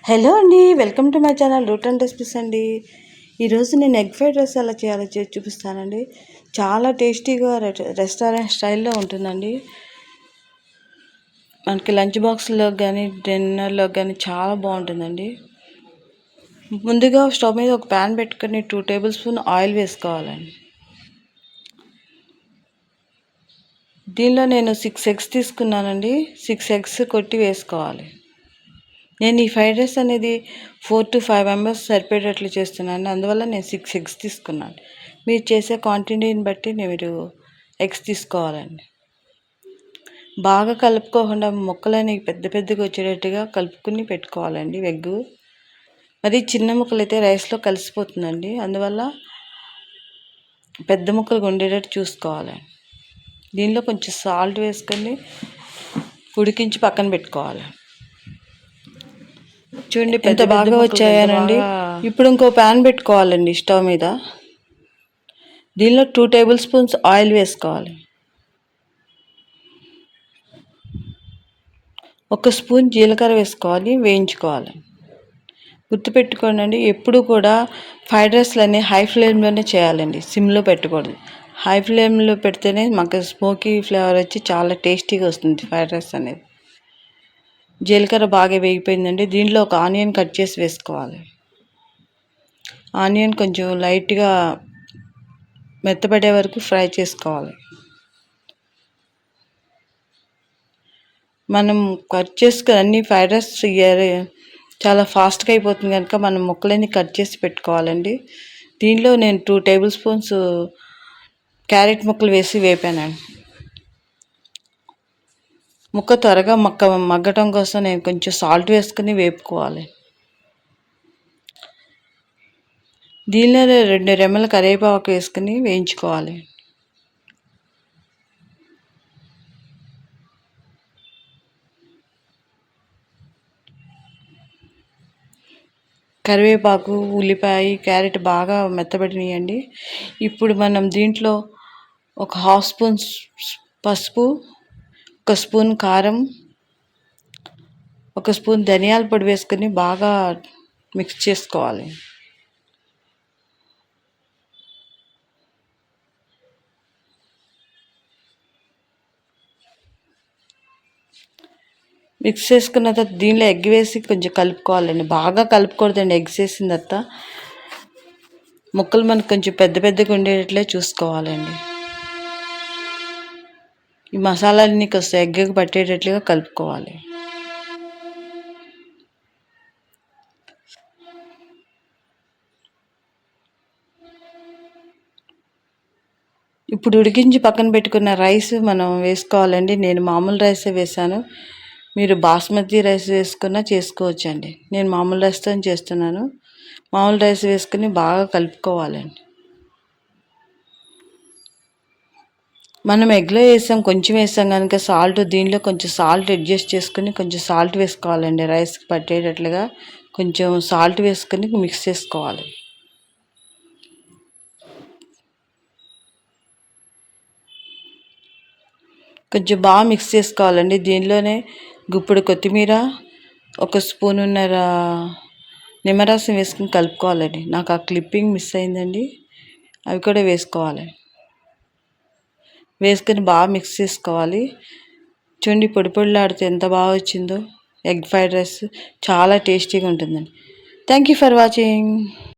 Hello అండి, welcome to my channel root and recipes అండి. ఈరోజు నేను ఎగ్ ఫ్రైడ్ రైస్ ఎలా చేయాలో చేసి చూపిస్తానండి. చాలా టేస్టీగా రెస్టారెంట్ స్టైల్లో ఉంటుందండి. మనకి లంచ్ బాక్స్లో కానీ డిన్నర్లో కానీ చాలా బాగుంటుందండి. ముందుగా స్టవ్ మీద ఒక ప్యాన్ పెట్టుకొని 2 టేబుల్ స్పూన్ ఆయిల్ వేసుకోవాలండి. దీనిలో నేను 6 ఎగ్స్ తీసుకున్నానండి. 6 ఎగ్స్ కొట్టి వేసుకోవాలి. నేను ఈ ఫ్రైడ్ రైస్ అనేది 4 to 5 మెంబర్స్ సరిపోయేటట్లు చేస్తున్నాను. అందువల్ల నేను 6 ఎగ్స్ తీసుకున్నాను. మీరు చేసే క్వాంటిటీని బట్టి మీరు ఎగ్స్ తీసుకోవాలండి. బాగా కలుపుకోకుండా ముక్కలని పెద్ద పెద్దగా వచ్చేటట్టుగా కలుపుకుని పెట్టుకోవాలండి. ఎగ్ మరి చిన్న ముక్కలు అయితే రైస్లో కలిసిపోతుందండి. అందువల్ల పెద్ద ముక్కలు ఉండేటట్టు చూసుకోవాలి. దీనిలో కొంచెం సాల్ట్ వేసుకొని ఉడికించి పక్కన పెట్టుకోవాలి. చూడండి ఎంత బాగా వచ్చాయనండి. ఇప్పుడు ఇంకో ప్యాన్ పెట్టుకోవాలండి స్టవ్ మీద. దీనిలో 2 టేబుల్ స్పూన్స్ ఆయిల్ వేసుకోవాలి. 1 స్పూన్ జీలకర్ర వేసుకోవాలి, వేయించుకోవాలి. గుర్తుపెట్టుకోండి, ఎప్పుడు కూడా ఫ్రైడ్ రైస్లన్నీ హై ఫ్లేమ్లోనే చేయాలండి, సిమ్లో పెట్టకూడదు. హై ఫ్లేమ్లో పెడితేనే మాకు స్మోకీ ఫ్లేవర్ వచ్చి చాలా టేస్టీగా వస్తుంది ఫ్రైడ్ రైస్ అనేది. జీలకర్ర బాగా వేగిపోయిందండి. దీంట్లో ఒక ఆనియన్ కట్ చేసి వేసుకోవాలి. ఆనియన్ కొంచెం లైట్గా మెత్తపడే వరకు ఫ్రై చేసుకోవాలి. మనం కట్ చేసుకుని అన్ని ఫ్రైడ్ రైస్ చాలా ఫాస్ట్గా అయిపోతుంది కనుక మనం ముక్కలన్నీ కట్ చేసి పెట్టుకోవాలండి. దీనిలో నేను 2 టేబుల్ స్పూన్స్ క్యారెట్ ముక్కలు వేసి వేపానండి. ముక్క త్వరగా మగ్గటం కోసం నేను కొంచెం సాల్ట్ వేసుకుని వేపుకోవాలి. దీనిలో 2 రెమ్మల కరివేపాకు వేసుకుని వేయించుకోవాలి. కరివేపాకు, ఉల్లిపాయ, క్యారెట్ బాగా మెత్తబడినాయండి. ఇప్పుడు మనం దీంట్లో ఒక 1/2 స్పూన్ పసుపు, 1 స్పూన్ కారం, 1 స్పూన్ ధనియాల పొడి వేసుకొని బాగా మిక్స్ చేసుకోవాలి. మిక్స్ చేసుకున్న తర్వాత దీనిలో ఎగ్ వేసి కొంచెం కలుపుకోవాలండి. బాగా కలుపుకూడదండి. ఎగ్స్ వేసిన తర్వాత ముక్కలు మనకు కొంచెం పెద్ద పెద్దగా ఉండేటట్లే చూసుకోవాలండి. ఈ మసాలాలన్నీ కాస్త ఎగ్కి పట్టేటట్లుగా కలుపుకోవాలి. ఇప్పుడు ఉడికించి పక్కన పెట్టుకున్న రైస్ మనం వేసుకోవాలండి. నేను మామూలు రైసే వేసాను. మీరు బాస్మతి రైస్ వేసుకున్నా చేసుకోవచ్చండి. నేను మామూలు రైస్తో చేస్తున్నాను. మామూలు రైస్ వేసుకుని బాగా కలుపుకోవాలండి. మనం ఎగ్లో వేసాం, కొంచెం వేసాం కనుక సాల్ట్ దీనిలో కొంచెం సాల్ట్ అడ్జస్ట్ చేసుకుని కొంచెం సాల్ట్ వేసుకోవాలండి. రైస్కి పట్టేటట్లుగా కొంచెం సాల్ట్ వేసుకొని మిక్స్ చేసుకోవాలి. కొంచెం బాగా మిక్స్ చేసుకోవాలండి. దీనిలోనే గుప్పుడు కొత్తిమీర, 1 స్పూనున్నర నిమ్మరసం వేసుకుని కలుపుకోవాలండి. నాకు ఆ క్లిప్పింగ్ మిస్ అయిందండి, అవి కూడా వేసుకోవాలి. వేసుకొని బాగా మిక్స్ చేసుకోవాలి. చూడండి పొడి పొడిలాడితే ఎంత బాగా వచ్చిందో. ఎగ్ ఫ్రైడ్ రైస్ చాలా టేస్టీగా ఉంటుందండి. Thank you for watching.